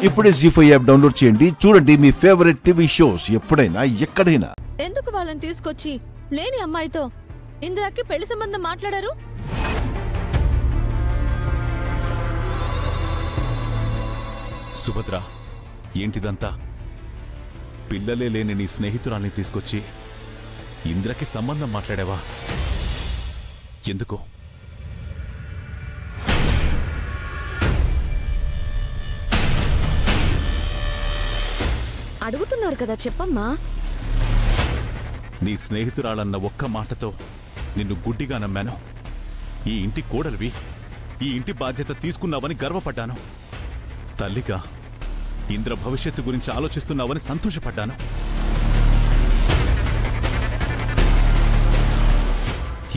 ఇప్పుడే జీ5 app download చేయండి. చూడండి మీ ఫేవరెట్ టీవీ షోస్ ఎప్పుడైనా ఎక్కడైనా. ఎందుకు వాళ్ళని తీసుకొచ్చి లేని అమ్మాయితో ఇందిరాకి పెళ్లి సంబంధం మాట్లాడారు? సుభద్ర, ఏంటిదంతా? పిల్లలే లేని నీ స్నేహితురాల్ని తీసుకొచ్చి ఇంద్రకి సంబంధం మాట్లాడావా? ఎందుకు? అడుగుతున్నారు కదా, చెప్పమ్మా. నీ స్నేహితురాలన్న ఒక్క మాటతో నిన్ను గుడ్డిగా నమ్మాను. ఈ ఇంటి కోడలివి, ఈ ఇంటి బాధ్యత తీసుకున్నావని గర్వపడ్డాను. తల్లిగా ఇంద్ర భవిష్యత్తు గురించి ఆలోచిస్తున్నావని సంతోషపడ్డాను.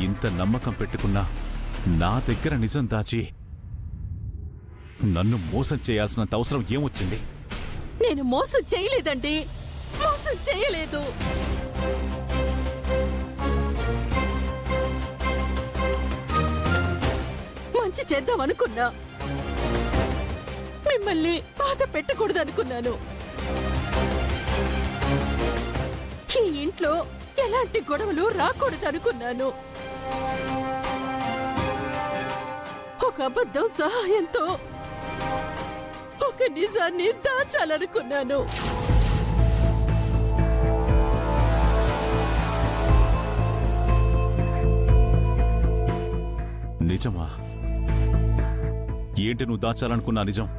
ఇంత నమ్మకం పెట్టుకున్నా నా దగ్గర నిజం దాచి నన్ను మోసం చేయాల్సినంత అవసరం ఏమొచ్చింది? నేను మోసం చేయలేదండి, మోసం చేయలేదు. మంచి చేద్దామనుకున్నా, మిమ్మల్ని బాధ పెట్టకూడదనుకున్నాను. ఈ ఇంట్లో ఎలాంటి గొడవలు రాకూడదనుకున్నాను. ఒక అబద్ధం సహాయంతో ఒక నిజాన్ని దాచాలనుకున్నాను. నిజమా? ఏంటి నువ్వు దాచాలనుకున్నా నిజం?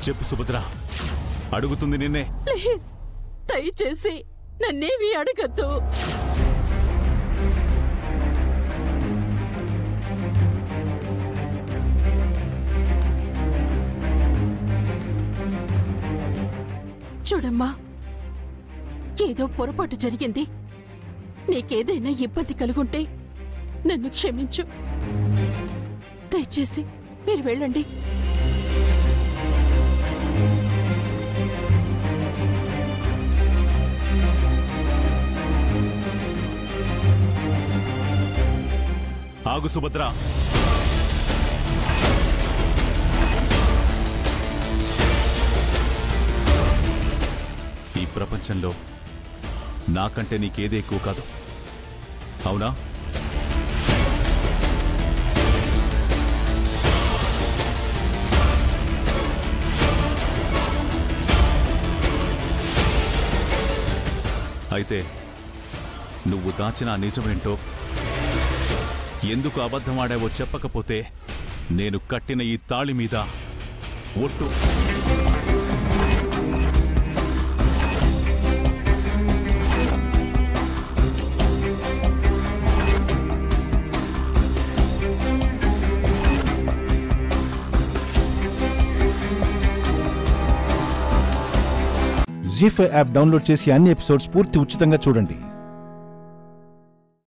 చెప్పు సుభద్ర, అడుగుతుంది నిన్నే. ప్లీజ్, దయచేసి నన్నేమీ అడగద్దు. చూడమ్మా, ఏదో పొరపాటు జరిగింది. నీకేదైనా ఇబ్బంది కలుగుంటే నన్ను క్షమించు. దయచేసి మీరు వెళ్ళండి. ఆగు సుభద్ర. ఈ ప్రపంచంలో నాకంటే నీకేదే ఎక్కువ కాదు, అవునా? అయితే నువ్వు దాచిన నిజమేంటో, ఎందుకు అబద్ధమాడావో చెప్పకపోతే నేను కట్టిన ఈ తాళి మీద ఒట్టు. జీ5 యాప్ డౌన్లోడ్ చేసి అన్ని ఎపిసోడ్స్ పూర్తి ఉచితంగా చూడండి.